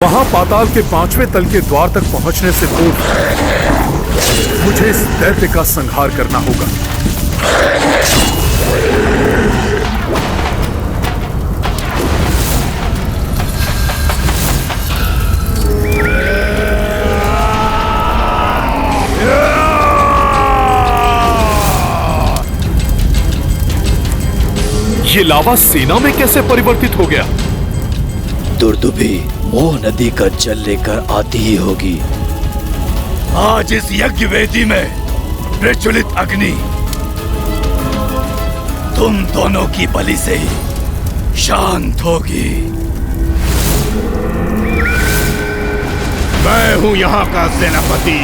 महापाताल के 5वें तल के द्वार तक पहुंचने से पूर्व मुझे इस दैत्य का संहार करना होगा। ये लावा सेना में कैसे परिवर्तित हो गया? दुर्दुभी मोह नदी का जल लेकर आती ही होगी। आज इस यज्ञ वेदी में प्रज्वलित अग्नि तुम दोनों की बलि से ही शांत होगी। मैं हूं यहाँ का सेनापति।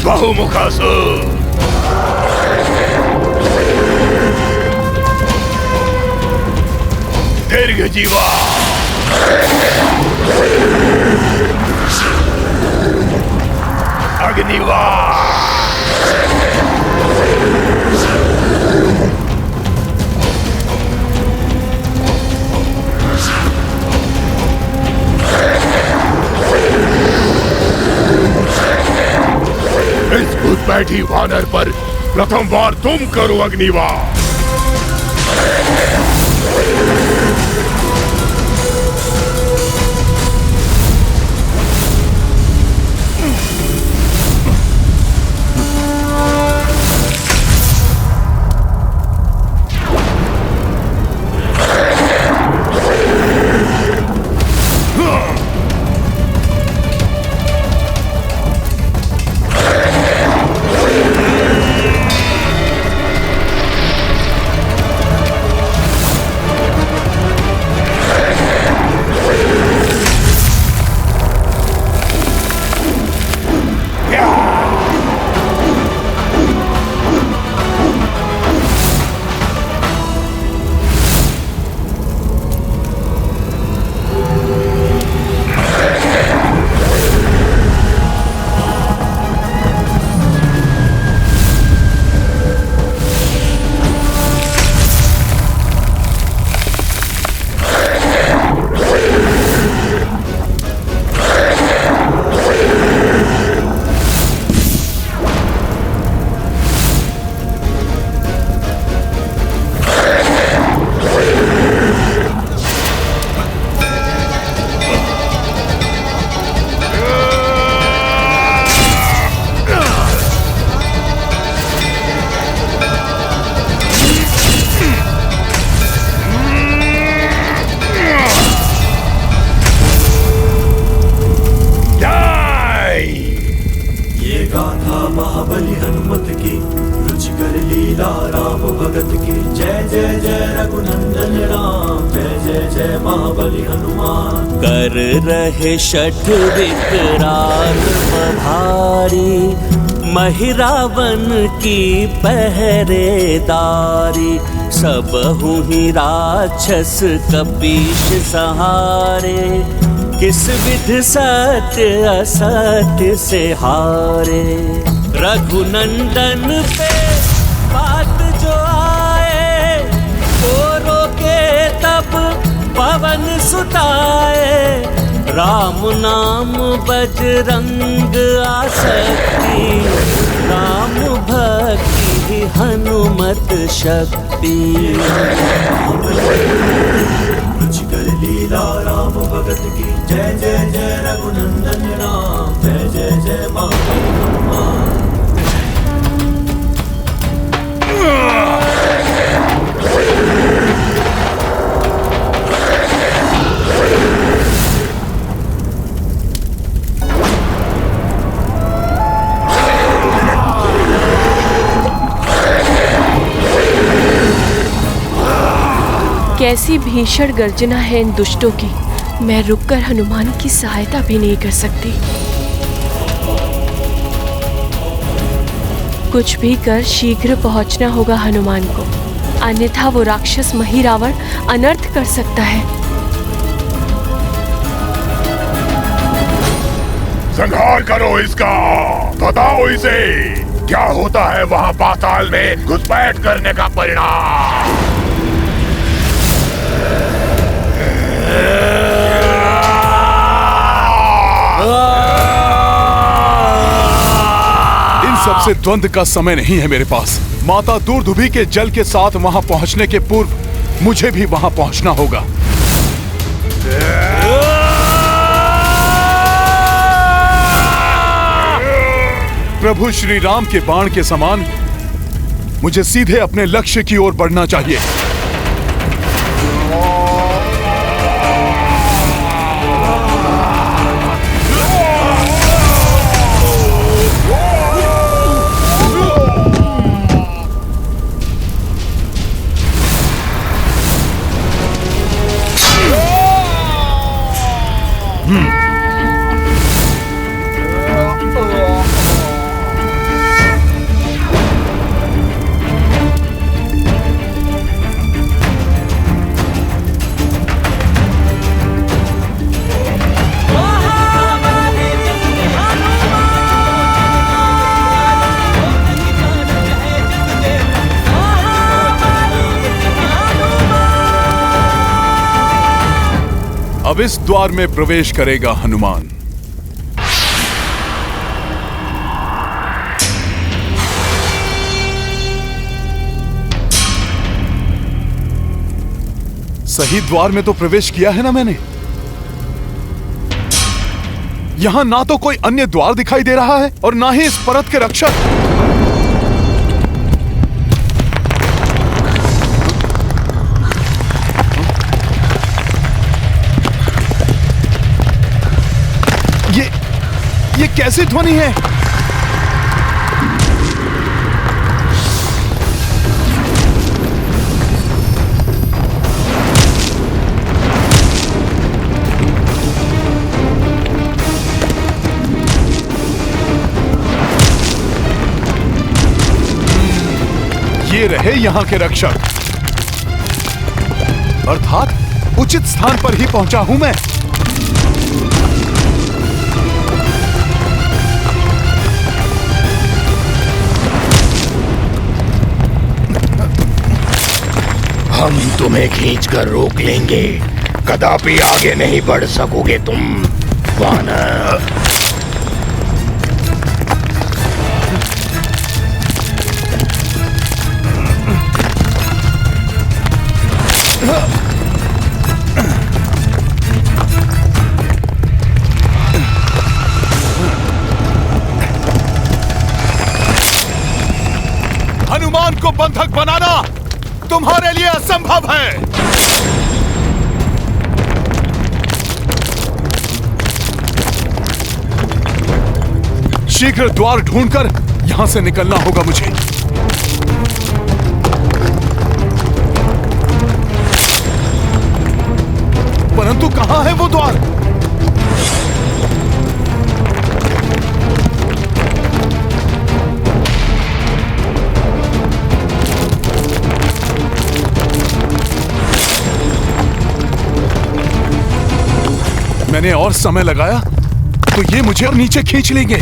बहुमुखासुर, दीर्घजीवा, अग्निवास, इस घुसपैठी वानर पर प्रथम बार तुम करो अग्निवास। महाबली हनुमत की, रुचिकर लीला राम भगत की। जय जय जय रघुनंदन राम, जय जय जय महाबली हनुमान। कर रहे षठ विकराल भारी, महिरावन की पहरेदारी। सबहु ही राक्षस कपीश सहारे, किस विध सत्य असत्य से हारे। रघुनंदन पे बात जो आए, वो रोके तब पवन सुताए। राम नाम बजरंग आसक्ति, राम भक्ति हनुमत शक्ति। रुचिकर लीला राम भगत की। जय जय जय रघुनंदन राम, जय जय जय महाबली हनुमान। कैसी भीषण गर्जना है इन दुष्टों की। मैं रुककर हनुमान की सहायता भी नहीं कर सकती। कुछ भी कर शीघ्र पहुंचना होगा हनुमान को, अन्यथा वो राक्षस महिरावण अनर्थ कर सकता है। संहार करो इसका, बताओ इसे क्या होता है वहाँ पाताल में घुसपैठ करने का परिणाम। इन सबसे द्वंद्व का समय नहीं है मेरे पास। माता दूरदुभी के जल के साथ वहां पहुंचने के पूर्व मुझे भी वहां पहुंचना होगा। प्रभु श्री राम के बाण के समान मुझे सीधे अपने लक्ष्य की ओर बढ़ना चाहिए। अब इस द्वार में प्रवेश करेगा हनुमान। सही द्वार में तो प्रवेश किया है ना मैंने। यहां ना तो कोई अन्य द्वार दिखाई दे रहा है और ना ही इस परत के रक्षक। ये कैसी ध्वनि है? ये रहे यहां के रक्षक। अर्थात उचित स्थान पर ही पहुंचा हूं मैं। हम तुम्हें खींचकर रोक लेंगे, कदापि आगे नहीं बढ़ सकोगे तुम वानर। हनुमान को बंधक बनाना तुम्हारे लिए असंभव है। शीघ्र द्वार ढूंढकर यहां से निकलना होगा मुझे। परंतु कहां है वो द्वार? मैंने और समय लगाया तो ये मुझे और नीचे खींच लेंगे।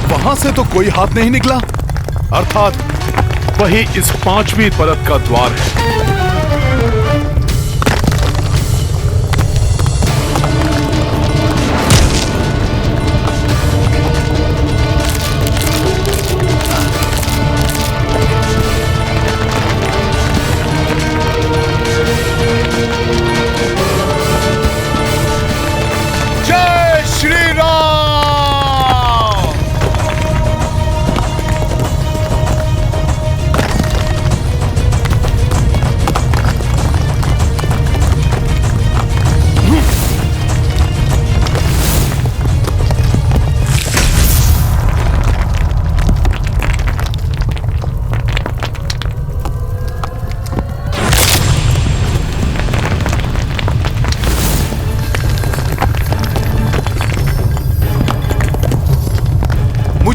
वहां से तो कोई हाथ नहीं निकला, अर्थात वही इस 5वीं परत का द्वार है।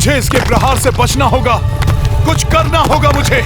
मुझे इसके प्रहार से बचना होगा, कुछ करना होगा मुझे।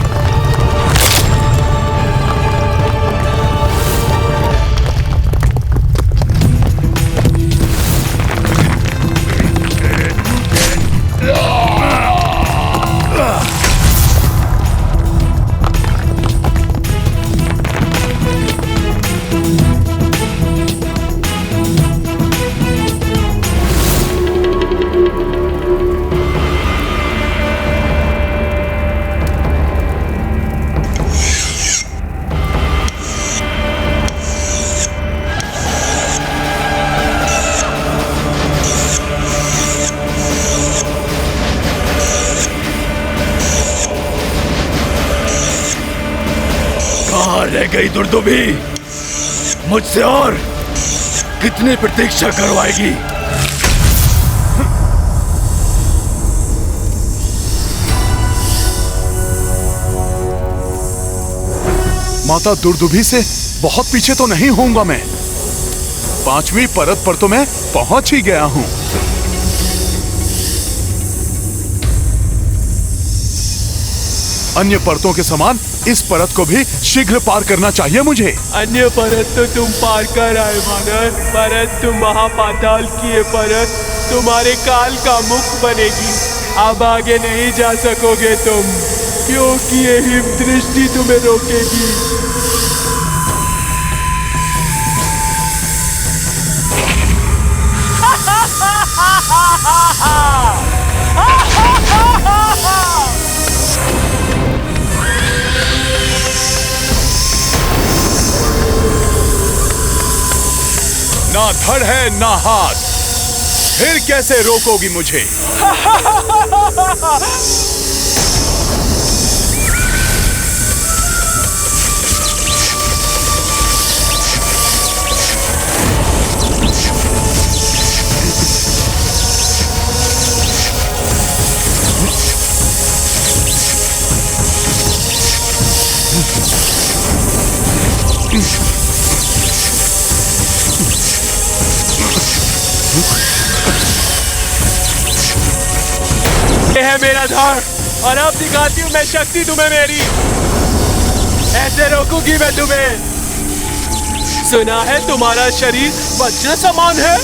कहाँ रह गई दुर्दुभी? मुझसे और कितनी प्रतीक्षा करवाएगी? माता दुर्दुभी से बहुत पीछे तो नहीं होऊंगा मैं। 5वीं परत पर तो मैं पहुंच ही गया हूं। अन्य परतों के समान इस परत को भी शीघ्र पार करना चाहिए मुझे। अन्य परत तो तुम पार कर आए वानर, परंतु महापाताल की ये परत तुम्हारे काल का मुख बनेगी। अब आगे नहीं जा सकोगे तुम, क्योंकि ये हिम दृष्टि तुम्हें रोकेगी। ना धड़ है ना हाथ, फिर कैसे रोकोगी मुझे? ये है मेरा धड़, और अब दिखाती हूँ मैं शक्ति तुम्हें मेरी। ऐसे रोकूंगी मैं तुम्हें। सुना है तुम्हारा शरीर वज्र समान है,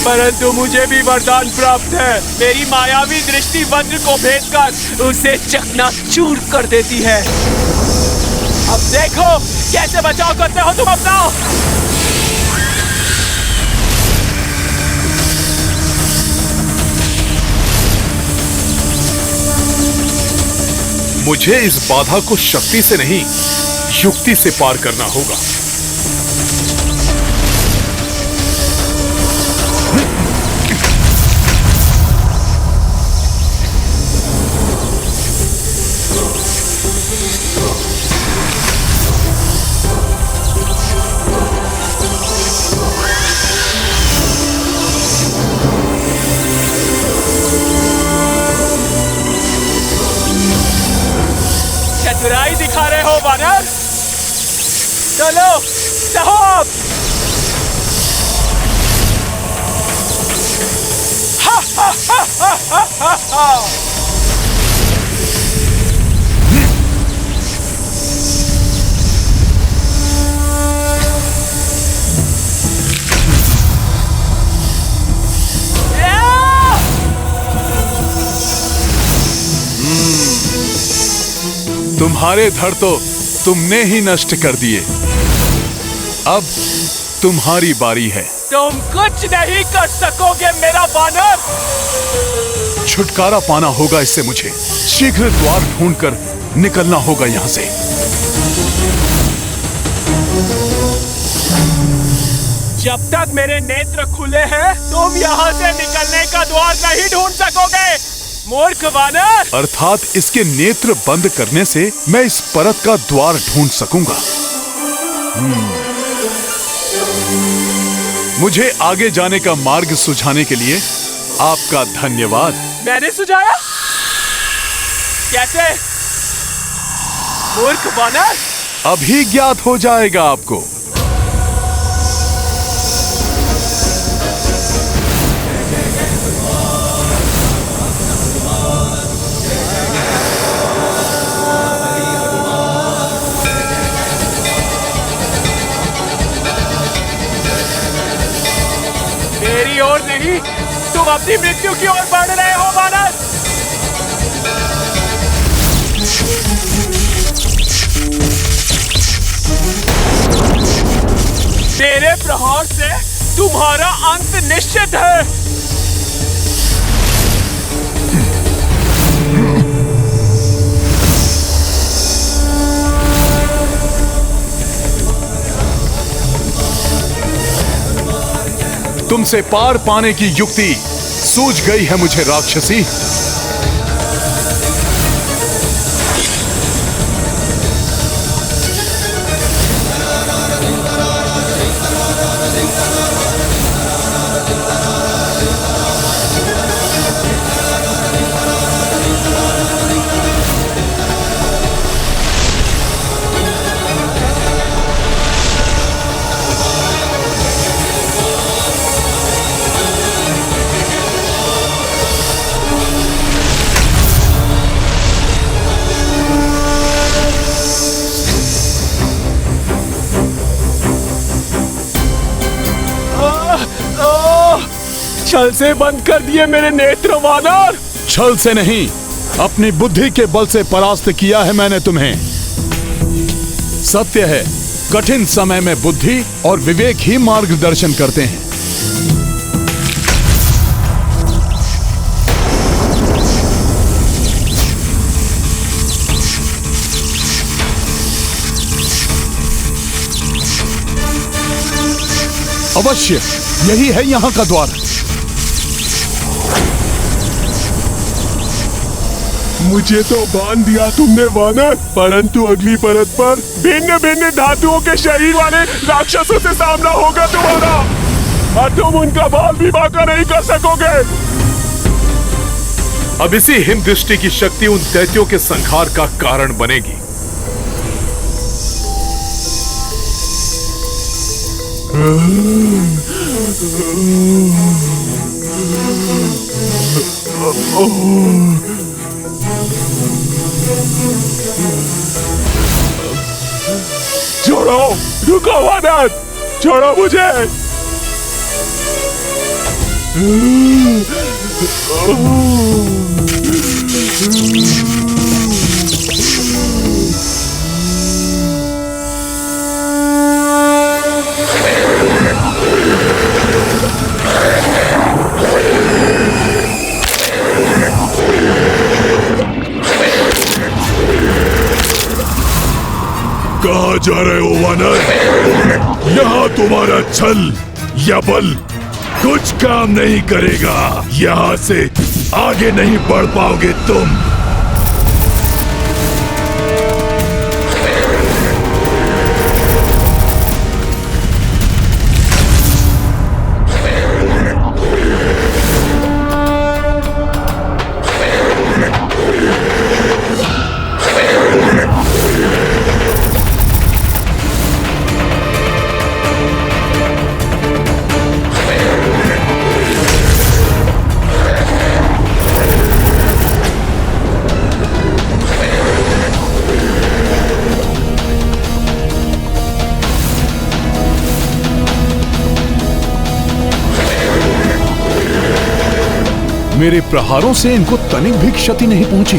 परंतु मुझे भी वरदान प्राप्त है। मेरी मायावी दृष्टि वज्र को भेद कर उसे चकनाचूर कर देती है। अब देखो कैसे बचाव करते हो तुम अपना। मुझे इस बाधा को शक्ति से नहीं, युक्ति से पार करना होगा। चतुराई दिखा रहे हो वानर? चलो स्टॉप। हा हा हा हा हा हा हा। तुम्हारे धड़ तो तुमने ही नष्ट कर दिए। अब तुम्हारी बारी है। तुम कुछ नहीं कर सकोगे मेरा वानर। छुटकारा पाना होगा इससे मुझे। शीघ्र द्वार ढूंढकर निकलना होगा यहां से। जब तक मेरे नेत्र खुले हैं तुम यहाँ से निकलने का द्वार नहीं ढूंढ सकोगे मूर्ख वानर। अर्थात इसके नेत्र बंद करने से मैं इस परत का द्वार ढूंढ सकूंगा। मुझे आगे जाने का मार्ग सुझाने के लिए आपका धन्यवाद। मैंने सुझाया? कैसे मूर्ख वानर? अभी ज्ञात हो जाएगा आपको। अपनी मृत्यु की ओर बढ़ रहे हो वानर। तेरे प्रहार से तुम्हारा अंत निश्चित है। तुमसे पार पाने की युक्ति सूझ गई है मुझे राक्षसी। छल से बंद कर दिए मेरे नेत्र वानर। छल से नहीं, अपनी बुद्धि के बल से परास्त किया है मैंने तुम्हें। सत्य है, कठिन समय में बुद्धि और विवेक ही मार्गदर्शन करते हैं। अवश्य यही है यहाँ का द्वार। मुझे तो बांध दिया तुमने वानर, परंतु अगली परत पर भिन्न भिन्न धातुओं के शरीर वाले राक्षसों से सामना होगा तुम्हारा, और तुम उनका बाल भी बांका नहीं कर सकोगे। अब इसी हिम दृष्टि की शक्ति उन दैत्यों के संहार का कारण बनेगी। छोड़ो, रुको वानर, छोड़ो मुझे। कहाँ जा रहे हो वानर? यहाँ तुम्हारा छल या बल कुछ काम नहीं करेगा। यहाँ से आगे नहीं बढ़ पाओगे तुम। मेरे प्रहारों से इनको तनिक भी क्षति नहीं पहुंची।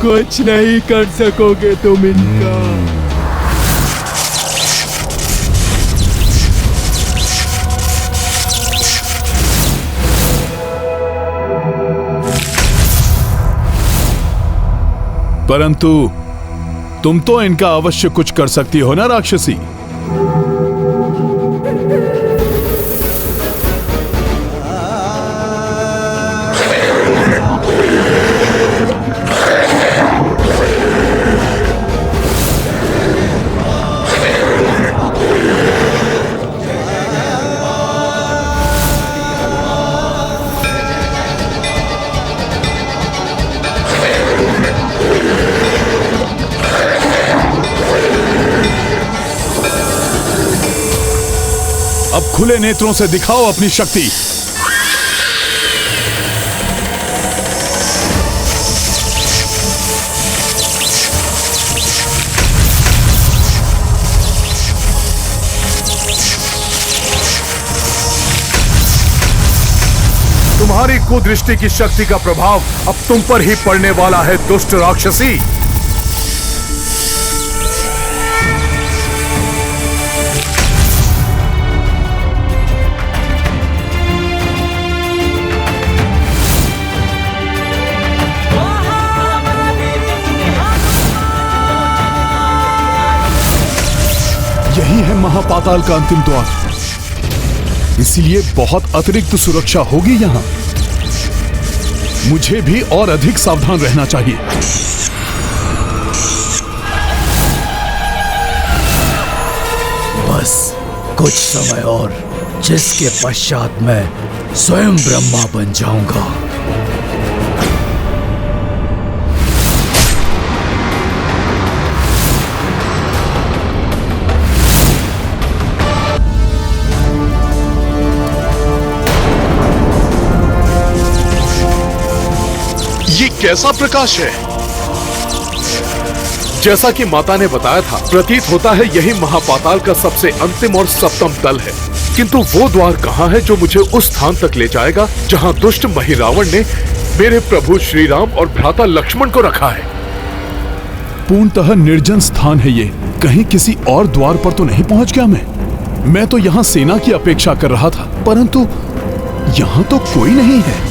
कुछ नहीं कर सकोगे तुम इनका। परंतु तुम तो इनका अवश्य कुछ कर सकती हो ना राक्षसी। अब खुले नेत्रों से दिखाओ अपनी शक्ति। तुम्हारी कुदृष्टि की शक्ति का प्रभाव अब तुम पर ही पड़ने वाला है, दुष्ट राक्षसी। यही है महापाताल का अंतिम द्वार, इसलिए बहुत अतिरिक्त सुरक्षा होगी यहां। मुझे भी और अधिक सावधान रहना चाहिए। बस कुछ समय और, जिसके पश्चात मैं स्वयं ब्रह्मा बन जाऊंगा। ये कैसा प्रकाश है? जैसा कि माता ने बताया था, प्रतीत होता है यही महापाताल का सबसे अंतिम और सप्तम तल है। किंतु वो द्वार कहाँ है जो मुझे उस स्थान तक ले जाएगा जहाँ दुष्ट महिरावण ने मेरे प्रभु श्री राम और भ्राता लक्ष्मण को रखा है? पूर्णतः निर्जन स्थान है ये। कहीं किसी और द्वार पर तो नहीं पहुंच गया मैं तो यहाँ सेना की अपेक्षा कर रहा था, परंतु यहाँ तो कोई नहीं है।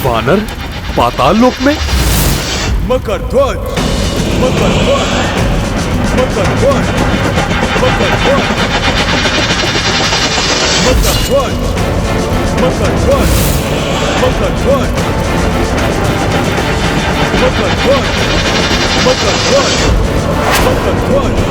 वानर पाताल लोक में? मकर ध्वज, मकर ध्वज, मकर ध्वज, मकर ध्वज, मकर ध्वज, मकर ध्वज, मकर ध्वज, मकर ध्वज, मकर ध्वज, मकर ध्वज।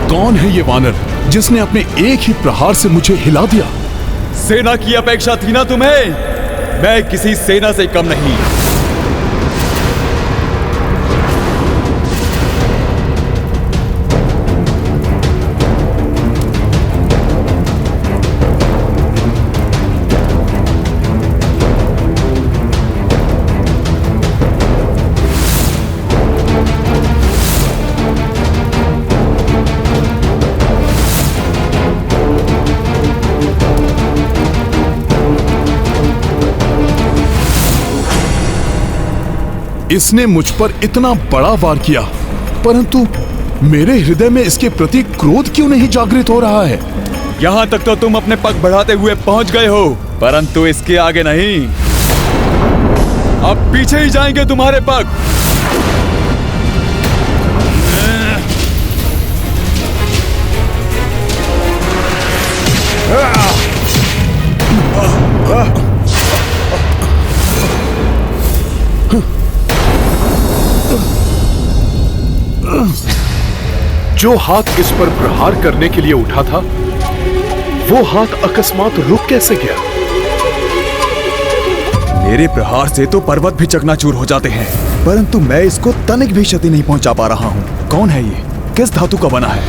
कौन है ये वानर जिसने अपने एक ही प्रहार से मुझे हिला दिया? सेना की अपेक्षा थी ना तुम्हें? मैं किसी सेना से कम नहीं। इसने मुझ पर इतना बड़ा वार किया, परंतु मेरे हृदय में इसके प्रति क्रोध क्यों नहीं जागृत हो रहा है? यहां तक तो तुम अपने पग बढ़ाते हुए पहुंच गए हो, परंतु इसके आगे नहीं। अब पीछे ही जाएंगे तुम्हारे पग। जो हाथ इस पर प्रहार करने के लिए उठा था, वो हाथ अकस्मात रुक कैसे गया? मेरे प्रहार से तो पर्वत भी चकनाचूर हो जाते हैं, परंतु मैं इसको तनिक भी क्षति नहीं पहुंचा पा रहा हूं। कौन है ये? किस धातु का बना है?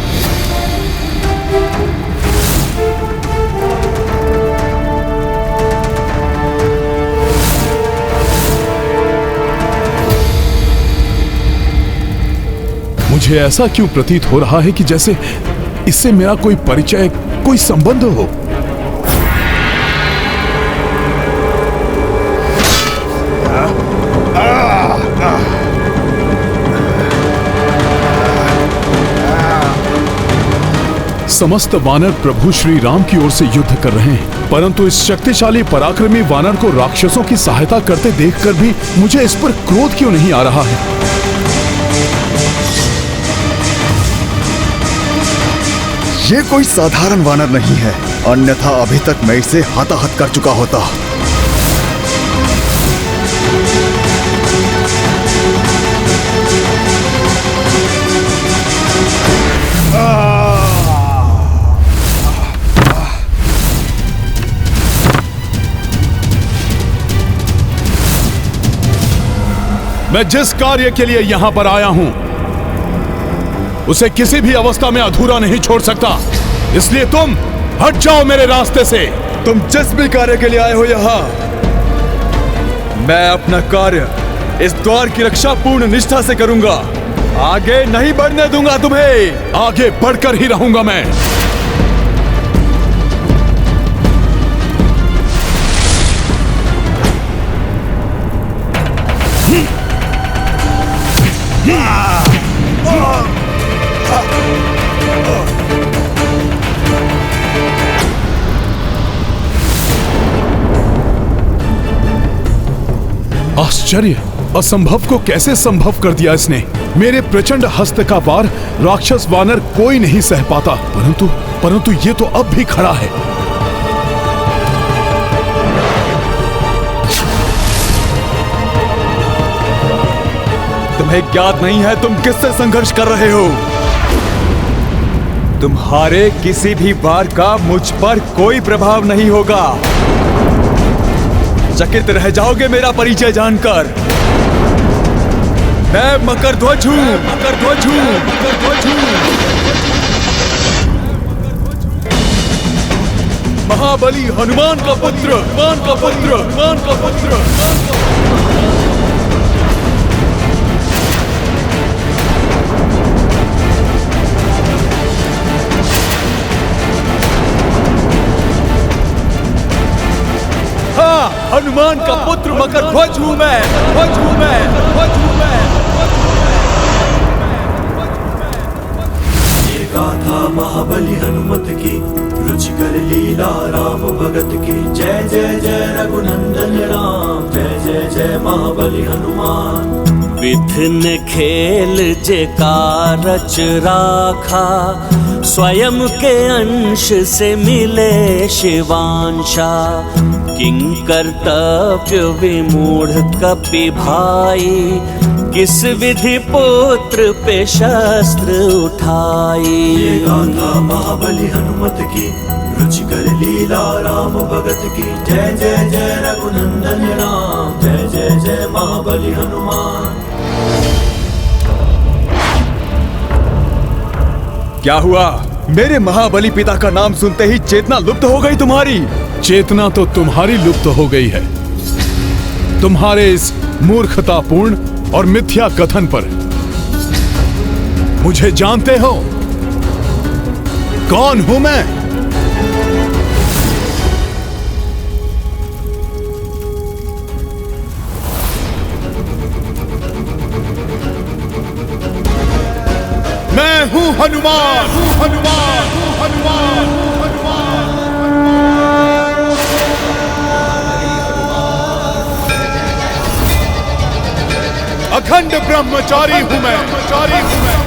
मुझे ऐसा क्यों प्रतीत हो रहा है कि जैसे इससे मेरा कोई परिचय, कोई संबंध हो। समस्त वानर प्रभु श्री राम की ओर से युद्ध कर रहे हैं, परंतु इस शक्तिशाली पराक्रमी वानर को राक्षसों की सहायता करते देखकर भी मुझे इस पर क्रोध क्यों नहीं आ रहा है। ये कोई साधारण वानर नहीं है, अन्यथा अभी तक मैं इसे हताहत कर चुका होता। मैं जिस कार्य के लिए यहां पर आया हूं उसे किसी भी अवस्था में अधूरा नहीं छोड़ सकता, इसलिए तुम हट जाओ मेरे रास्ते से। तुम जिस भी कार्य के लिए आए हो यहां, मैं अपना कार्य इस द्वार की रक्षा पूर्ण निष्ठा से करूंगा। आगे नहीं बढ़ने दूंगा तुम्हें। आगे बढ़कर ही रहूंगा मैं। आश्चर्य, असंभव को कैसे संभव कर दिया इसने। मेरे प्रचंड हस्त का वार राक्षस वानर कोई नहीं सह पाता, परंतु ये तो अब भी खड़ा है। तुम्हें ज्ञात नहीं है तुम किससे संघर्ष कर रहे हो। तुम्हारे किसी भी वार का मुझ पर कोई प्रभाव नहीं होगा। चकित रह जाओगे मेरा परिचय जानकर। मैं मकरध्वज हूं, मकरध्वज हूं, मकरध्वज हूं। महाबली हनुमान का पुत्र, हनुमान का पुत्र, हनुमान का पुत्र। हनुमान का पुत्र मकरध्वज हूं मैं, ध्वज हूं मैं, ध्वज हूं मैं। ये गाथा महाबली हनुमत की, रुचिकर लीला राम भगत की। जय जय जय रघुनंदन राम, जय जय जय महाबली हनुमान। विधिन खेल जे कारच राखा, स्वयं के अंश से मिले शिवांशा। किं कर्तव्य विमूढ़ कपि भाई, किस विधि पुत्र पे शस्त्र उठाई। ये गाथा महाबली हनुमत की, रुचिकर लीला राम भगत की। जय जय जय रघुनंदन राम, जय जय जय महाबली हनुमान। क्या हुआ? मेरे महाबली पिता का नाम सुनते ही चेतना लुप्त हो गई तुम्हारी। चेतना तो तुम्हारी लुप्त हो गई है, तुम्हारे इस मूर्खतापूर्ण और मिथ्या कथन पर। मुझे जानते हो कौन हूं मैं? मैं हूं हनुमान, हनुमान, हनुमान, हनुमान। अखंड ब्रह्मचारी हूं मैं, ब्रह्मचारी हूं मैं।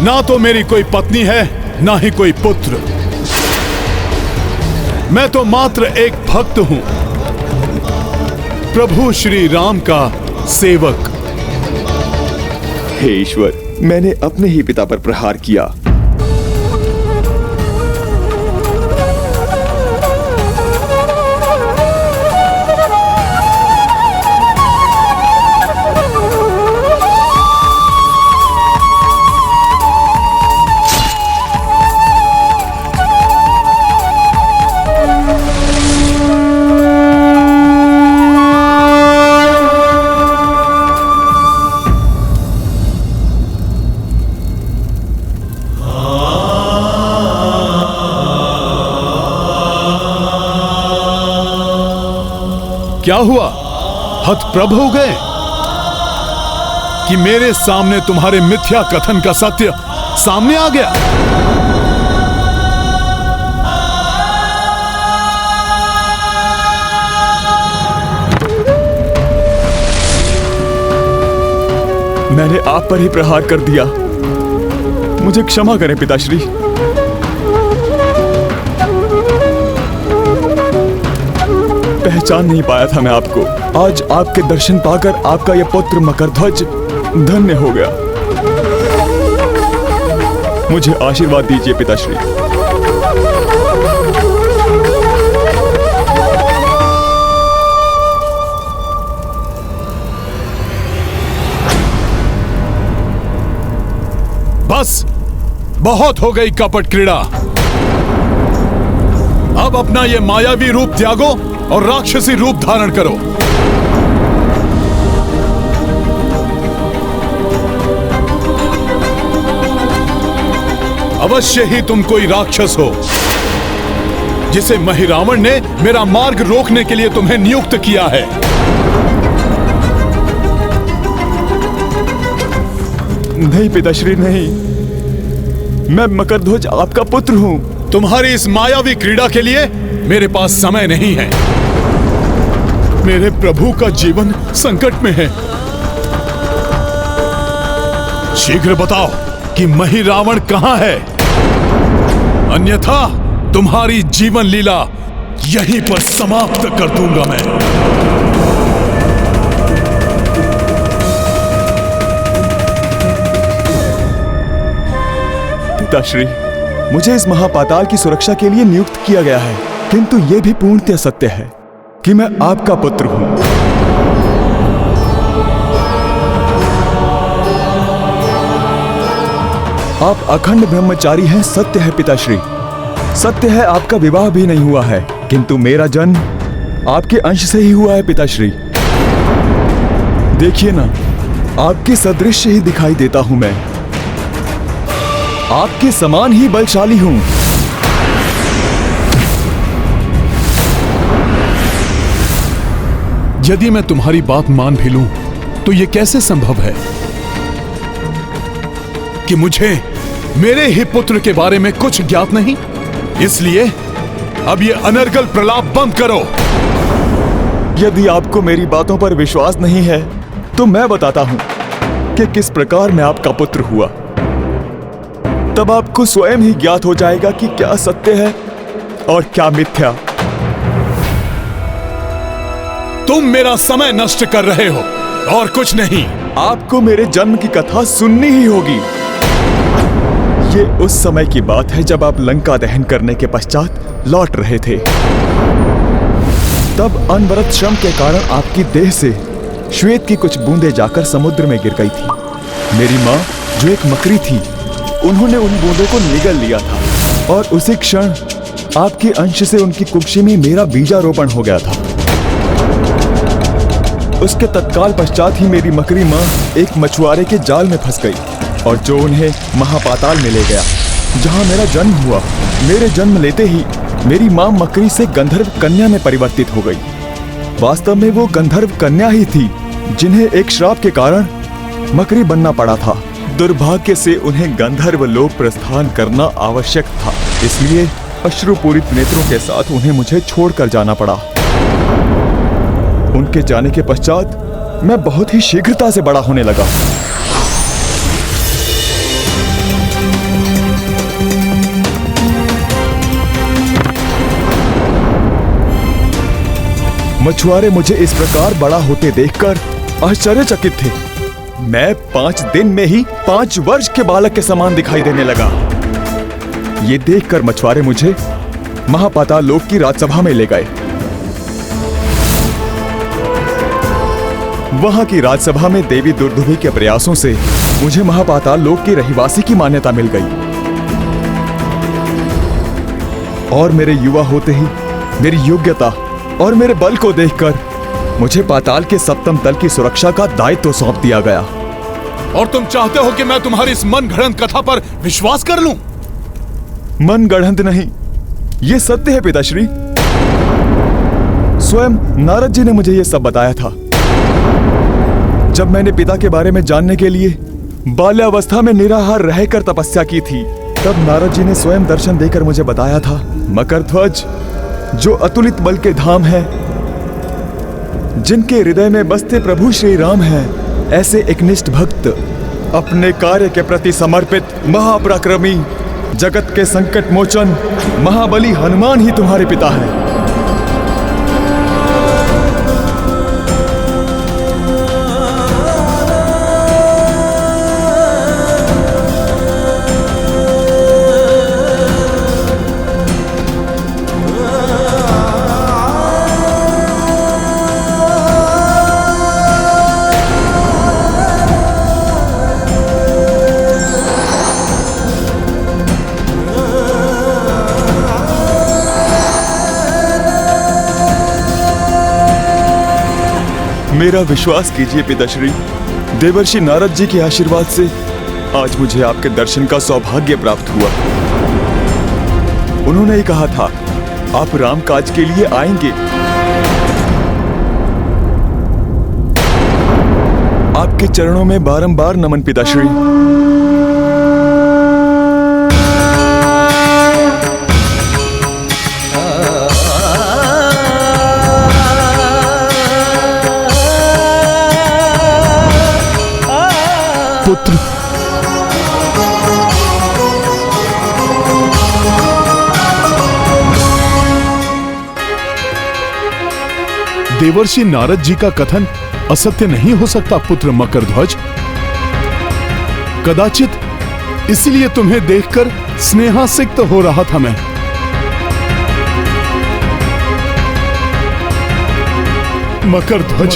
ना तो मेरी कोई पत्नी है, ना ही कोई पुत्र। मैं तो मात्र एक भक्त हूं, प्रभु श्री राम का सेवक। हे ईश्वर, मैंने अपने ही पिता पर प्रहार किया। क्या हुआ? हतप्रभ हो गए कि मेरे सामने तुम्हारे मिथ्या कथन का सत्य सामने आ गया? मैंने आप पर ही प्रहार कर दिया। मुझे क्षमा करें पिताश्री। पहचान नहीं पाया था मैं आपको। आज आपके दर्शन पाकर आपका यह पुत्र मकरध्वज धन्य हो गया। मुझे आशीर्वाद दीजिए पिताश्री। बस बहुत हो गई कपट क्रीड़ा। अब अपना ये मायावी रूप त्यागो और राक्षसी रूप धारण करो। अवश्य ही तुम कोई राक्षस हो जिसे महिरावण ने मेरा मार्ग रोकने के लिए तुम्हें नियुक्त किया है। नहीं पिताश्री नहीं, मैं मकरध्वज आपका पुत्र हूं। तुम्हारी इस मायावी क्रीड़ा के लिए मेरे पास समय नहीं है। मेरे प्रभु का जीवन संकट में है। शीघ्र बताओ कि महिरावण कहां है, अन्यथा तुम्हारी जीवन लीला यहीं पर समाप्त कर दूंगा मैं। पिताश्री, मुझे इस महापाताल की सुरक्षा के लिए नियुक्त किया गया है, किंतु यह भी पूर्णतः सत्य है कि मैं आपका पुत्र हूं। आप अखंड ब्रह्मचारी हैं, सत्य है पिताश्री। सत्य है आपका विवाह भी नहीं हुआ है, किंतु मेरा जन्म आपके अंश से ही हुआ है पिताश्री। देखिए ना, आपके सदृश ही दिखाई देता हूं मैं। आपके समान ही बलशाली हूं। यदि मैं तुम्हारी बात मान भी लूं, तो यह कैसे संभव है कि मुझे मेरे ही पुत्र के बारे में कुछ ज्ञात नहीं? इसलिए अब यह अनर्गल प्रलाप बंद करो। यदि आपको मेरी बातों पर विश्वास नहीं है, तो मैं बताता हूं कि किस प्रकार मैं आपका पुत्र हुआ। तब आपको स्वयं ही ज्ञात हो जाएगा कि क्या सत्य है और क्या मिथ्या। तुम मेरा समय नष्ट कर रहे हो और कुछ नहीं। आपको मेरे जन्म की कथा सुननी ही होगी। ये उस समय की बात है जब आप लंका दहन करने के पश्चात लौट रहे थे। तब अनवरत श्रम के कारण आपकी देह से श्वेत की कुछ बूंदें जाकर समुद्र में गिर गई थी। मेरी माँ, जो एक मकरी थी, उन्होंने उन बूंदों को निगल लिया था और उसी क्षण आपके अंश से उनकी कुक्षी में मेरा बीजारोपण हो गया था। उसके तत्काल पश्चात ही मेरी मकरी माँ एक मछुआरे के जाल में फंस गई और जो उन्हें महापाताल में ले गया, जहाँ मेरा जन्म हुआ। मेरे जन्म लेते ही मेरी माँ मकरी से गंधर्व कन्या में परिवर्तित हो गई। वास्तव में वो गंधर्व कन्या ही थी जिन्हें एक श्राप के कारण मकरी बनना पड़ा था। दुर्भाग्य से उन्हें गंधर्व लोक प्रस्थान करना आवश्यक था, इसलिए अश्रुपूरित नेत्रों के साथ उन्हें मुझे छोड़कर जाना पड़ा। उनके जाने के पश्चात मैं बहुत ही शीघ्रता से बड़ा होने लगा। मछुआरे मुझे इस प्रकार बड़ा होते देखकर आश्चर्यचकित थे। मैं 5 दिन में ही 5 वर्ष के बालक के समान दिखाई देने लगा। ये देखकर मछुआरे मुझे महापाताल लोक की राजसभा में ले गए। वहां की राजसभा में देवी दुर्दुभि के प्रयासों से मुझे महापाताल लोक की रहिवासी की मान्यता मिल गई और मेरे युवा होते ही मेरी योग्यता और मेरे बल को देखकर मुझे पाताल के सप्तम तल की सुरक्षा का दायित्व सौंप दिया गया। और तुम चाहते हो कि मैं तुम्हारी इस मन गढ़ंत कथा पर विश्वास कर लूं? मन गढ़ंत नहीं, ये सत्य है पिताश्री। स्वयं नारद जी ने मुझे ये सब बताया था। जब मैंने पिता के बारे में जानने के लिए बाल्यावस्था में निराहार रहकर तपस्या की थी, तब नारद जी ने स्वयं दर्शन देकर मुझे बताया था, मकरध्वज जो अतुलित बल के धाम है, जिनके हृदय में बसते प्रभु श्री राम हैं, ऐसे एकनिष्ठ भक्त, अपने कार्य के प्रति समर्पित महापराक्रमी, जगत के संकट मोचन महाबली हनुमान ही तुम्हारे पिता हैं। मेरा विश्वास कीजिए पिताश्री, देवर्षि नारद जी के आशीर्वाद से आज मुझे आपके दर्शन का सौभाग्य प्राप्त हुआ। उन्होंने ही कहा था आप राम काज के लिए आएंगे। आपके चरणों में बारंबार नमन पिताश्री। पुत्र, देवर्षि नारद जी का कथन असत्य नहीं हो सकता पुत्र मकरध्वज। कदाचित इसलिए तुम्हें देखकर स्नेहासिक्त हो रहा था मैं। मकरध्वज,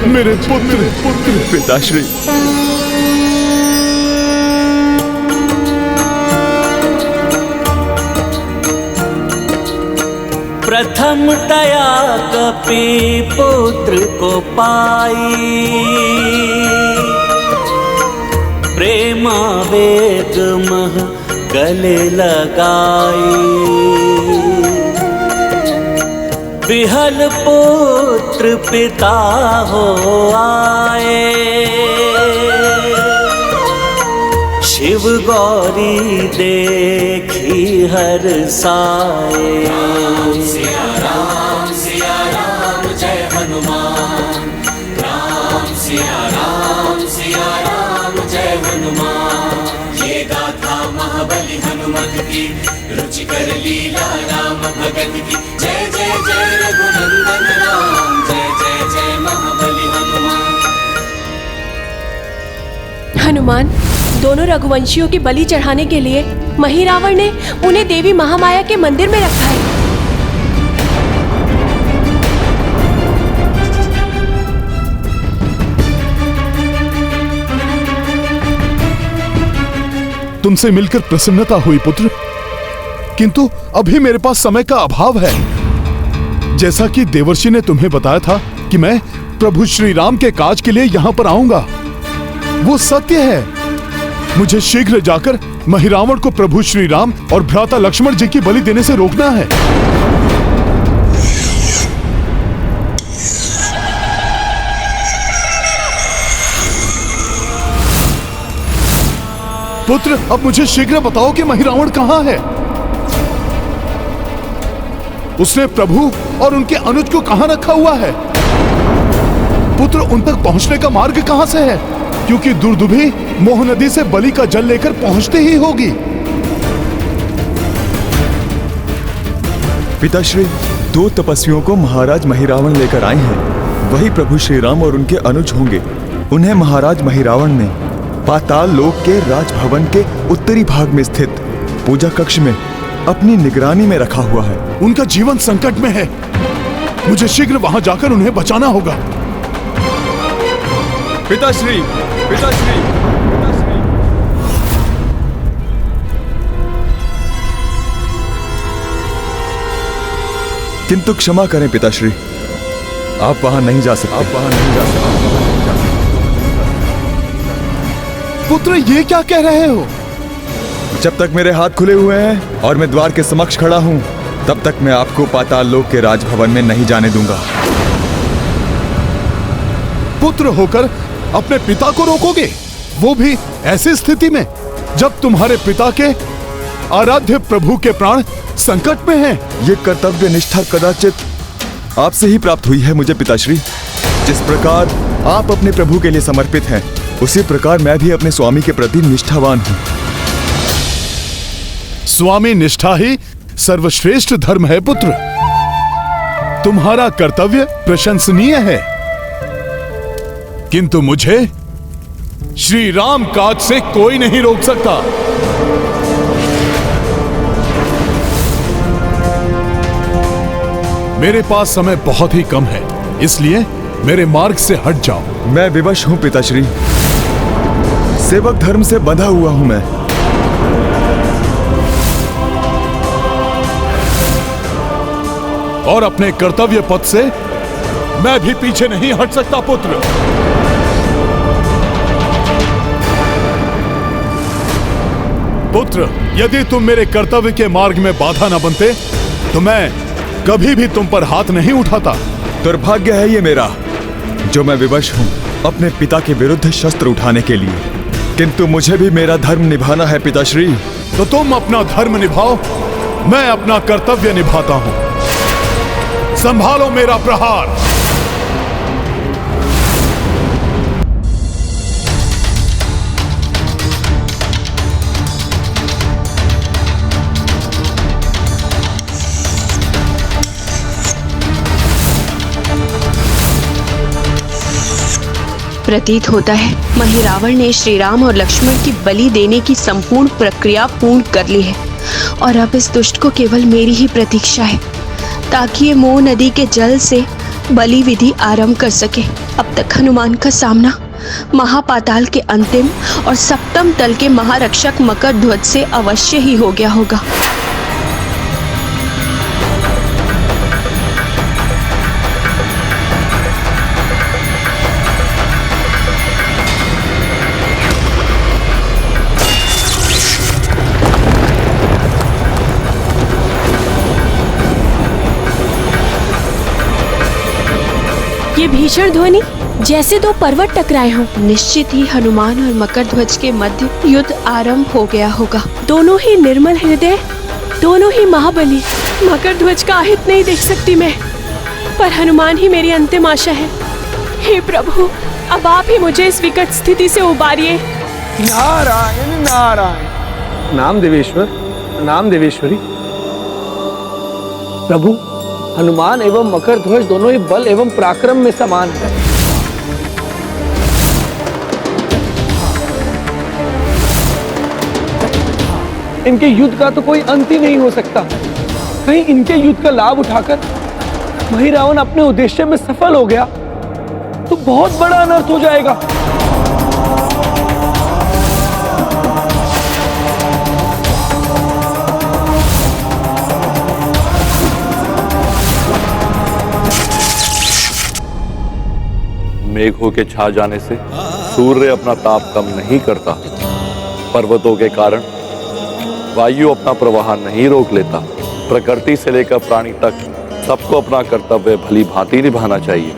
मेरे पुत्र पिताश्री। प्रथम दया कपि पुत्र को पाई, प्रेमावेग मह गले लगाई। विहल पुत्र पिता हो आए, शिव गौरी देखी हर साए। राम सिया राम जय हनुमान। राम सिया राम जय हनुमान। ये गाथा महाबली हनुमत की, रुचिकर लीला राम भगत की। जय जय जय रघुनंदन राम, जय जय जय महाबली हनुमान। हनुमान, दोनों रघुवंशियों की बलि चढ़ाने के लिए महिरावण ने उन्हें देवी महामाया के मंदिर में रखा है। तुमसे मिलकर प्रसन्नता हुई पुत्र, किंतु अभी मेरे पास समय का अभाव है। जैसा कि देवर्षि ने तुम्हें बताया था कि मैं प्रभु श्री राम के काज के लिए यहां पर आऊंगा, वो सत्य है। मुझे शीघ्र जाकर महिरावण को प्रभु श्री राम और भ्राता लक्ष्मण जी की बलि देने से रोकना है। पुत्र, अब मुझे शीघ्र बताओ कि महिरावण कहां है? उसने प्रभु और उनके अनुज को कहां रखा हुआ है? पुत्र, उन तक पहुंचने का मार्ग कहां से है? क्योंकि दुर्दुभी मोह नदी से बलि का जल लेकर पहुंचते ही होगी। पिताश्री, 2 तपस्वियों को महाराज महिरावण लेकर आए हैं। वही प्रभु श्री राम और उनके अनुज होंगे। उन्हें महाराज महिरावण ने पाताल लोक के राजभवन के उत्तरी भाग में स्थित पूजा कक्ष में अपनी निगरानी में रखा हुआ है। उनका जीवन संकट में है। मुझे शीघ्र वहां जाकर उन्हें बचाना होगा। पिताश्री, पिताश्री, पिताश्री। किंतु क्षमा करें पिताश्री, आप वहां नहीं जा सकते। पुत्र, ये क्या कह रहे हो? जब तक मेरे हाथ खुले हुए हैं और मैं द्वार के समक्ष खड़ा हूं, तब तक मैं आपको पाताल लोक के राजभवन में नहीं जाने दूंगा। पुत्र होकर अपने पिता को रोकोगे, वो भी ऐसी स्थिति में जब तुम्हारे पिता के आराध्य प्रभु के प्राण संकट में हैं। ये कर्तव्य निष्ठा कदाचित आपसे ही प्राप्त हुई है मुझे पिताश्री। जिस प्रकार आप अपने प्रभु के लिए समर्पित हैं, उसी प्रकार मैं भी अपने स्वामी के प्रति निष्ठावान हूँ। स्वामी निष्ठा ही सर्वश्रेष्ठ धर्म है पुत्र। तुम्हारा कर्तव्य प्रशंसनीय है, किंतु मुझे श्री राम काज से कोई नहीं रोक सकता। मेरे पास समय बहुत ही कम है, इसलिए मेरे मार्ग से हट जाओ। मैं विवश हूँ पिताश्री, सेवक धर्म से बंधा हुआ हूँ मैं। और अपने कर्तव्य पथ से मैं भी पीछे नहीं हट सकता पुत्र। पुत्र, यदि तुम मेरे कर्तव्य के मार्ग में बाधा न बनते तो मैं कभी भी तुम पर हाथ नहीं उठाता। दुर्भाग्य है ये मेरा जो मैं विवश हूँ अपने पिता के विरुद्ध शस्त्र उठाने के लिए, किंतु मुझे भी मेरा धर्म निभाना है पिताश्री। तो तुम अपना धर्म निभाओ, मैं अपना कर्तव्य निभाता हूं। संभालो मेरा प्रहार। प्रतीत होता है महिरावण ने श्री राम और लक्ष्मण की बलि देने की संपूर्ण प्रक्रिया पूर्ण कर ली है और अब इस दुष्ट को केवल मेरी ही प्रतीक्षा है ताकि ये मोह नदी के जल से बलि विधि आरंभ कर सके। अब तक हनुमान का सामना महापाताल के अंतिम और सप्तम तल के महारक्षक मकर ध्वज से अवश्य ही हो गया होगा। ये भीषण ध्वनि जैसे दो पर्वत टकराए हों। निश्चित ही हनुमान और मकर ध्वज के मध्य युद्ध आरंभ हो गया होगा। दोनों ही निर्मल हृदय, दोनों ही महाबली। मकर ध्वज का अहित नहीं देख सकती मैं, पर हनुमान ही मेरी अंतिम आशा है। हे प्रभु, अब आप ही मुझे इस विकट स्थिति से उबारिए। नारायण नारायण। नाम देवेश्वर, नाम देवेश्वरी। प्रभु, हनुमान एवं मकर ध्वज दोनों ही बल एवं पराक्रम में समान है। इनके युद्ध का तो कोई अंत ही नहीं हो सकता। कहीं इनके युद्ध का लाभ उठाकर महिरावण अपने उद्देश्य में सफल हो गया तो बहुत बड़ा अनर्थ हो जाएगा। मेघों के छा जाने से सूर्य अपना ताप कम नहीं करता। पर्वतों के कारण वायु अपना प्रवाह नहीं रोक लेता। प्रकृति से लेकर प्राणी तक सबको अपना कर्तव्य भली भांति निभाना चाहिए,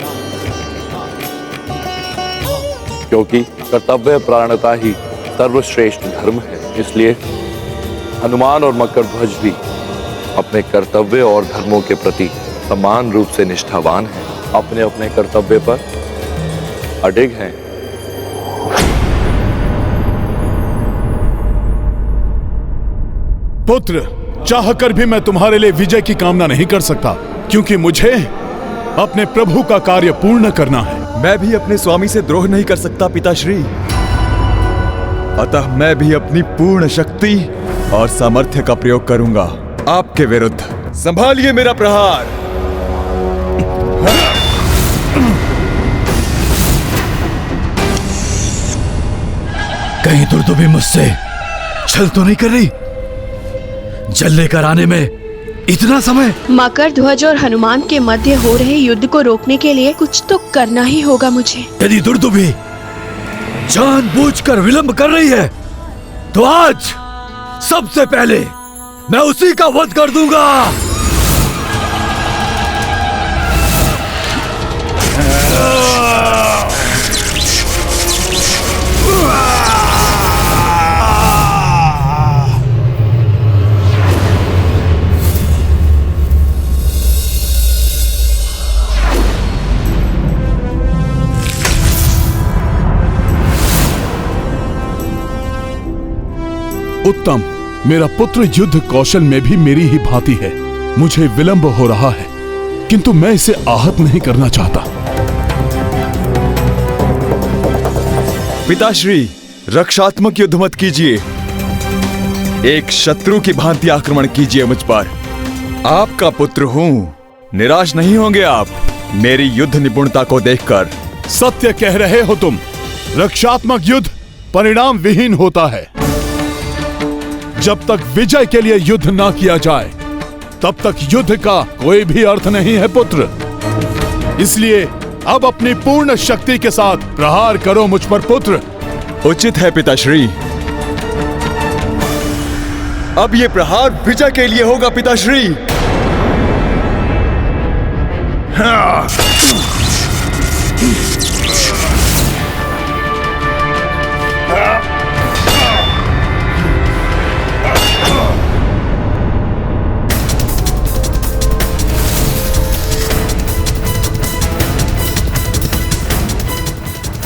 क्योंकि कर्तव्य प्राणता ही सर्वश्रेष्ठ धर्म है। इसलिए हनुमान और मकर ध्वज भी अपने कर्तव्य और धर्मों के प्रति समान रूप से निष्ठावान हैं, अपने अपने कर्तव्य पर अडिग हैं। पुत्र, चाहकर भी मैं तुम्हारे लिए विजय की कामना नहीं कर सकता, क्योंकि मुझे अपने प्रभु का कार्य पूर्ण करना है। मैं भी अपने स्वामी से द्रोह नहीं कर सकता पिताश्री, अतः मैं भी अपनी पूर्ण शक्ति और सामर्थ्य का प्रयोग करूंगा आपके विरुद्ध। संभालिए मेरा प्रहार। कहीं दुर्दुभी मुझसे छल तो नहीं कर रही? जल लेकर आने में इतना समय? मकर ध्वज और हनुमान के मध्य हो रहे युद्ध को रोकने के लिए कुछ तो करना ही होगा मुझे। यदि दुर्दुभी जानबूझकर विलंब कर रही है तो आज सबसे पहले मैं उसी का वध कर दूंगा। उत्तम, मेरा पुत्र युद्ध कौशल में भी मेरी ही भांति है। मुझे विलंब हो रहा है, किंतु मैं इसे आहत नहीं करना चाहता। पिताश्री, रक्षात्मक युद्ध मत कीजिए। एक शत्रु की भांति आक्रमण कीजिए मुझ पर। आपका पुत्र हूं, निराश नहीं होंगे आप मेरी युद्ध निपुणता को देखकर। सत्य कह रहे हो तुम। रक्षात्मक युद्ध परिणाम विहीन होता है। जब तक विजय के लिए युद्ध ना किया जाए, तब तक युद्ध का कोई भी अर्थ नहीं है पुत्र। इसलिए अब अपनी पूर्ण शक्ति के साथ प्रहार करो मुझ पर पुत्र। उचित है पिताश्री। अब ये प्रहार विजय के लिए होगा पिताश्री। हाँ।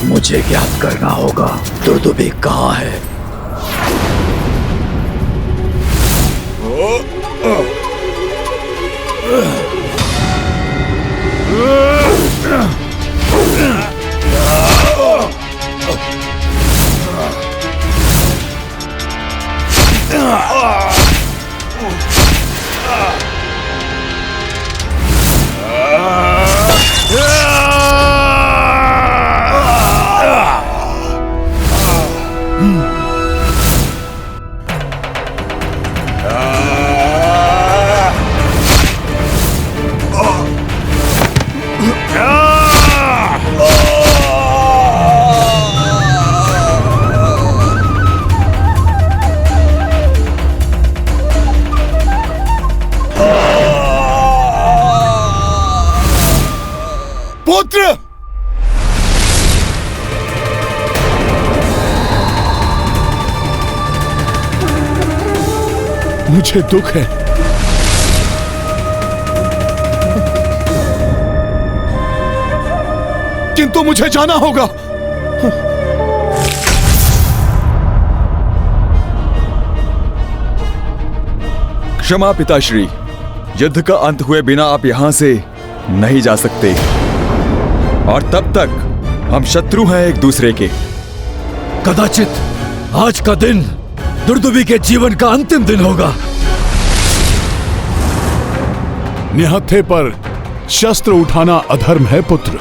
मुझे ज्ञात करना होगा दुर्दुभी कहाँ है। पुत्र, मुझे दुख है। किंतु मुझे जाना होगा। क्षमा पिताश्री, युद्ध का अंत हुए बिना आप यहां से नहीं जा सकते, और तब तक हम शत्रु हैं एक दूसरे के। कदाचित आज का दिन दुर्दुभी के जीवन का अंतिम दिन होगा। निहत्थे पर शस्त्र उठाना अधर्म है पुत्र।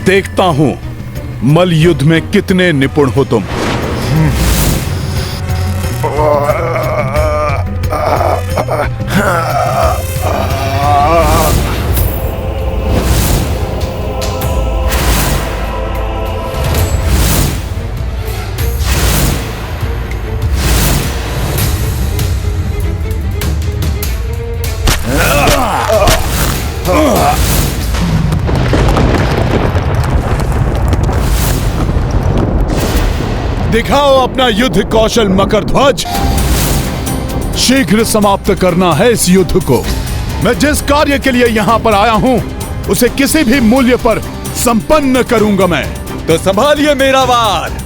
देखता हूं मल युद्ध में कितने निपुण हो तुम। दिखाओ अपना युद्ध कौशल मकरध्वज। शीघ्र समाप्त करना है इस युद्ध को। मैं जिस कार्य के लिए यहाँ पर आया हूँ, उसे किसी भी मूल्य पर संपन्न करूंगा मैं। तो संभालिए मेरा वार।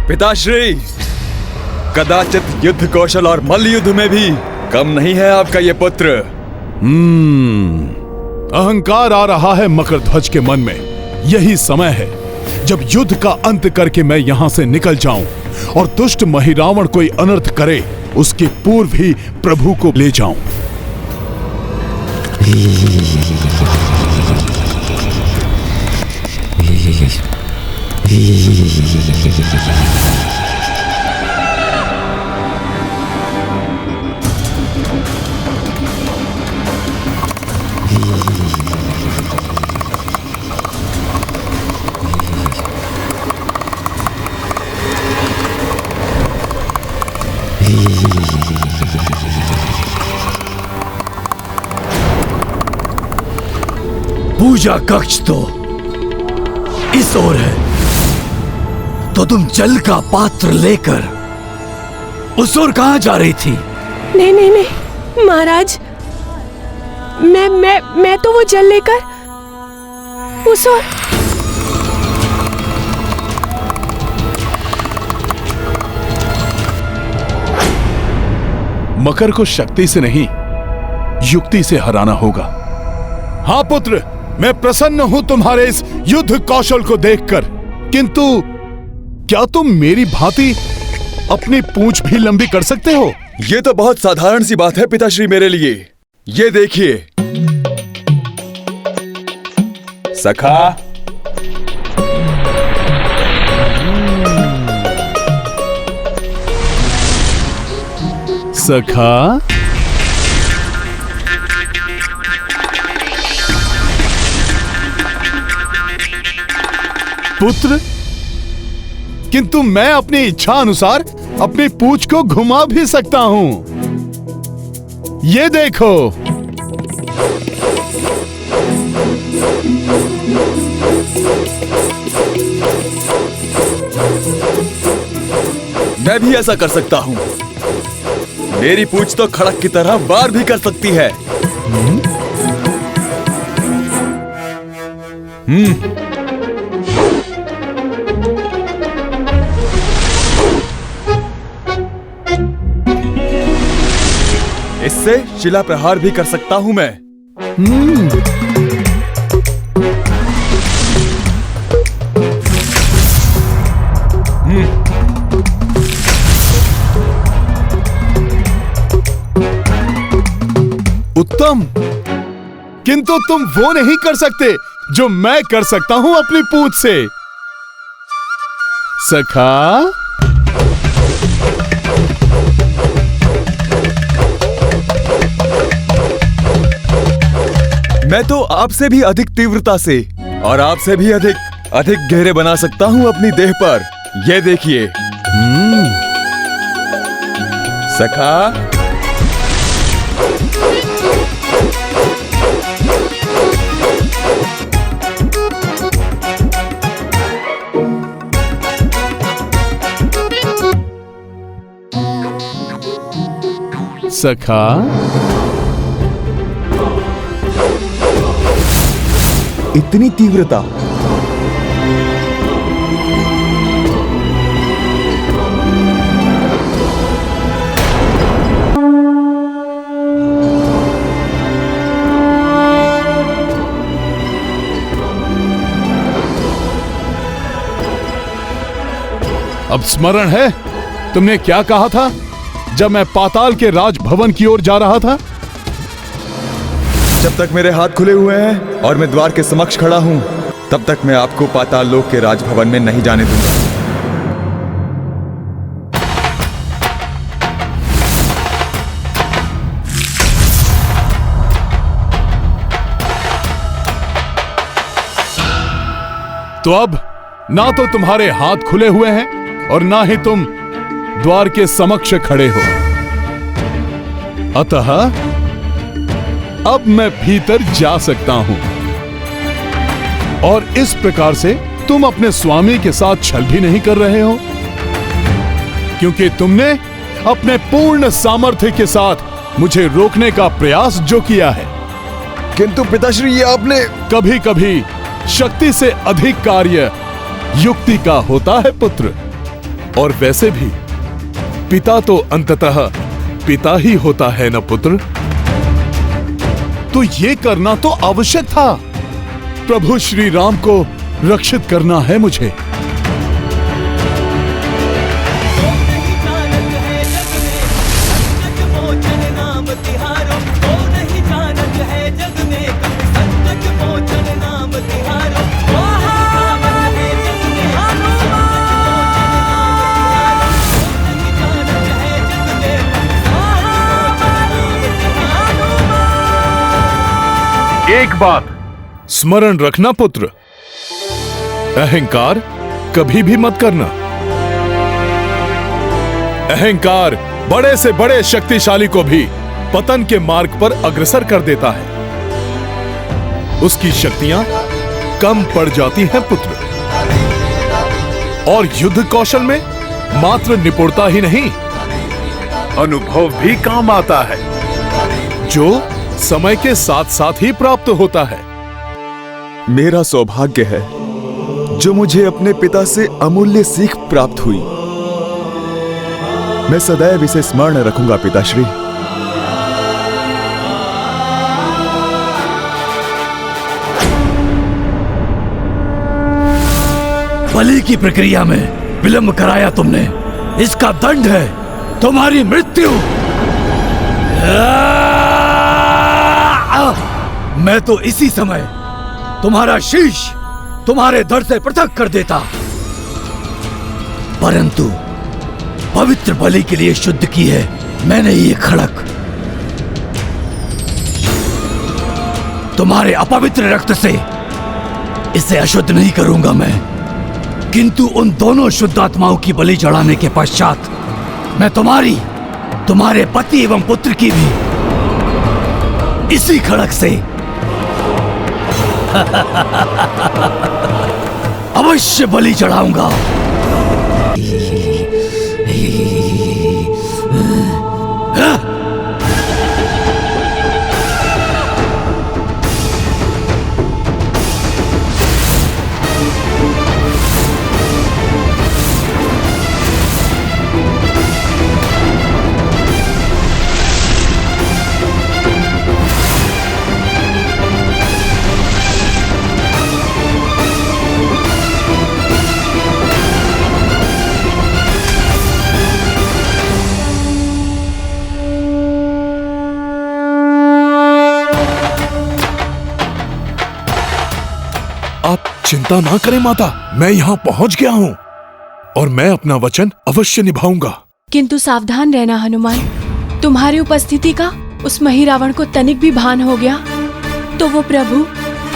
पिताश्री, कदाचित युद्ध कौशल और मल्ल युद्ध में भी कम नहीं है आपका ये पुत्र। अहंकार आ रहा है मकरध्वज के मन में। यही समय है जब युद्ध का अंत करके मैं यहां से निकल जाऊं और दुष्ट महिरावण कोई अनर्थ करे उसके पूर्व ही प्रभु को ले जाऊं। पूजा कक्ष तो इस ओर है, तो तुम जल का पात्र लेकर उस ओर कहां जा रही थी? नहीं नहीं नहीं महाराज, मैं तो वो जल लेकर उस ओर। मकर को शक्ति से नहीं युक्ति से हराना होगा। हाँ पुत्र, मैं प्रसन्न हूं तुम्हारे इस युद्ध कौशल को देखकर, किंतु क्या तुम मेरी भांति अपनी पूंछ भी लंबी कर सकते हो? ये तो बहुत साधारण सी बात है पिताश्री मेरे लिए। ये देखिए सखा, सखा, पुत्र, किंतु मैं अपनी इच्छा अनुसार अपनी पूंछ को घुमा भी सकता हूं। ये देखो। मैं भी ऐसा कर सकता हूं। मेरी पूंछ तो खड़क की तरह वार भी कर सकती है। इससे शिला प्रहार भी कर सकता हूं मैं। उत्तम, किंतु तुम वो नहीं कर सकते जो मैं कर सकता हूं अपनी पूंछ से। सखा, मैं तो आपसे भी अधिक तीव्रता से और आपसे भी अधिक गहरे बना सकता हूं अपनी देह पर। ये देखिए सखा, सखा, इतनी तीव्रता। अब स्मरण है तुमने क्या कहा था जब मैं पाताल के राजभवन की ओर जा रहा था? जब तक मेरे हाथ खुले हुए हैं और मैं द्वार के समक्ष खड़ा हूं, तब तक मैं आपको पाताल लोक के राजभवन में नहीं जाने दूंगा। तो अब ना तो तुम्हारे हाथ खुले हुए हैं और ना ही तुम द्वार के समक्ष खड़े हो, अतः अब मैं भीतर जा सकता हूं। और इस प्रकार से तुम अपने स्वामी के साथ छल भी नहीं कर रहे हो, क्योंकि तुमने अपने पूर्ण सामर्थ्य के साथ मुझे रोकने का प्रयास जो किया है। किंतु पिताश्री, ये आपने कभी कभी शक्ति से अधिक कार्य युक्ति का होता है पुत्र। और वैसे भी पिता तो अंततः पिता ही होता है न पुत्र। तो ये करना तो आवश्यक था। प्रभु श्री राम को रक्षित करना है मुझे। एक बात स्मरण रखना पुत्र, अहंकार कभी भी मत करना। अहंकार बड़े से बड़े शक्तिशाली को भी पतन के मार्ग पर अग्रसर कर देता है। उसकी शक्तियां कम पड़ जाती हैं पुत्र। और युद्ध कौशल में मात्र निपुणता ही नहीं, अनुभव भी काम आता है, जो समय के साथ साथ ही प्राप्त होता है। मेरा सौभाग्य है जो मुझे अपने पिता से अमूल्य सीख प्राप्त हुई। मैं सदैव इसे स्मरण रखूंगा पिताश्री। बलि की प्रक्रिया में विलंब कराया तुमने, इसका दंड है तुम्हारी मृत्यु। मैं तो इसी समय तुम्हारा शीश तुम्हारे धड़ से पृथक कर देता, परंतु पवित्र बलि के लिए शुद्ध की है मैंने ये खड़क। तुम्हारे अपवित्र रक्त से इसे अशुद्ध नहीं करूंगा मैं, किंतु उन दोनों शुद्ध आत्माओं की बलि चढ़ाने के पश्चात मैं तुम्हारे पति एवं पुत्र की भी इसी खड़क से अवश्य बलि चढ़ाऊंगा। आप चिंता ना करें माता, मैं यहाँ पहुँच गया हूँ और मैं अपना वचन अवश्य निभाऊंगा। किंतु सावधान रहना हनुमान, तुम्हारी उपस्थिति का उस महिरावण को तनिक भी भान हो गया तो वो प्रभु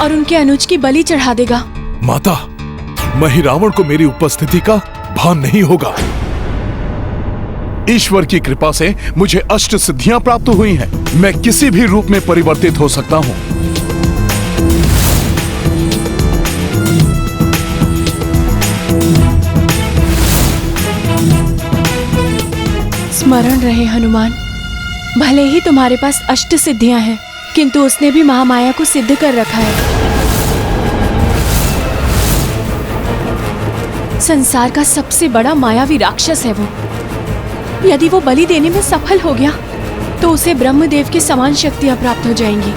और उनके अनुज की बलि चढ़ा देगा। माता, महिरावण को मेरी उपस्थिति का भान नहीं होगा। ईश्वर की कृपा से मुझे अष्ट सिद्धियां प्राप्त हुई हैं। मैं किसी भी रूप में परिवर्तित हो सकता हूँ। स्मरण रहे हनुमान, भले ही तुम्हारे पास अष्ट सिद्धियां हैं, किंतु उसने भी महामाया को सिद्ध कर रखा है। संसार का सबसे बड़ा मायावी राक्षस है वो। यदि वो बलि देने में सफल हो गया तो उसे ब्रह्मदेव के समान शक्तियां प्राप्त हो जाएंगी।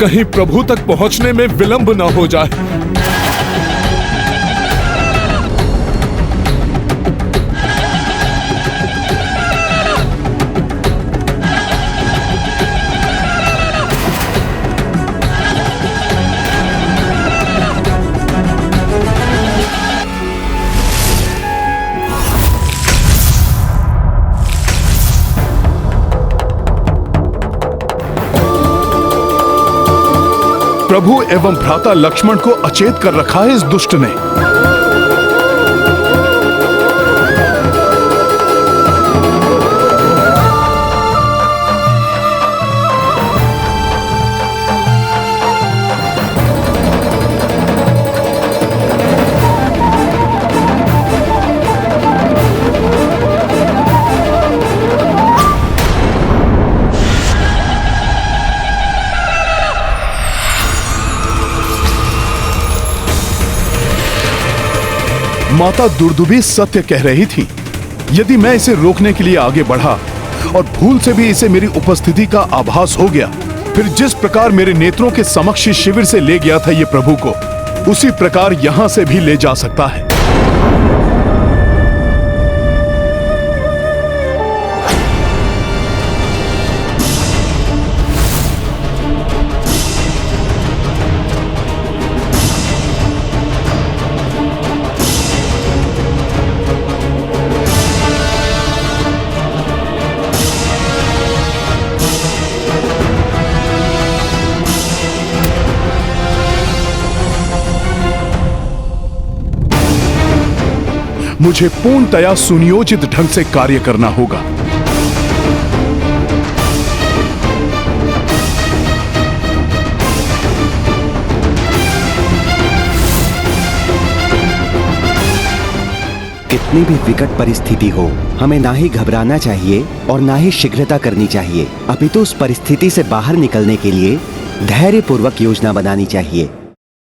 कहीं प्रभु तक पहुंचने में विलंब न हो जाए। प्रभु एवं भ्राता लक्ष्मण को अचेत कर रखा है इस दुष्ट ने। माता दुर्दुभी सत्य कह रही थी। यदि मैं इसे रोकने के लिए आगे बढ़ा और भूल से भी इसे मेरी उपस्थिति का आभास हो गया, फिर जिस प्रकार मेरे नेत्रों के समक्ष शिविर से ले गया था ये प्रभु को, उसी प्रकार यहां से भी ले जा सकता है। मुझे पूर्णतया सुनियोजित ढंग से कार्य करना होगा। कितनी भी विकट परिस्थिति हो, हमें ना ही घबराना चाहिए और ना ही शीघ्रता करनी चाहिए, अपितु उस परिस्थिति से बाहर निकलने के लिए धैर्यपूर्वक योजना बनानी चाहिए।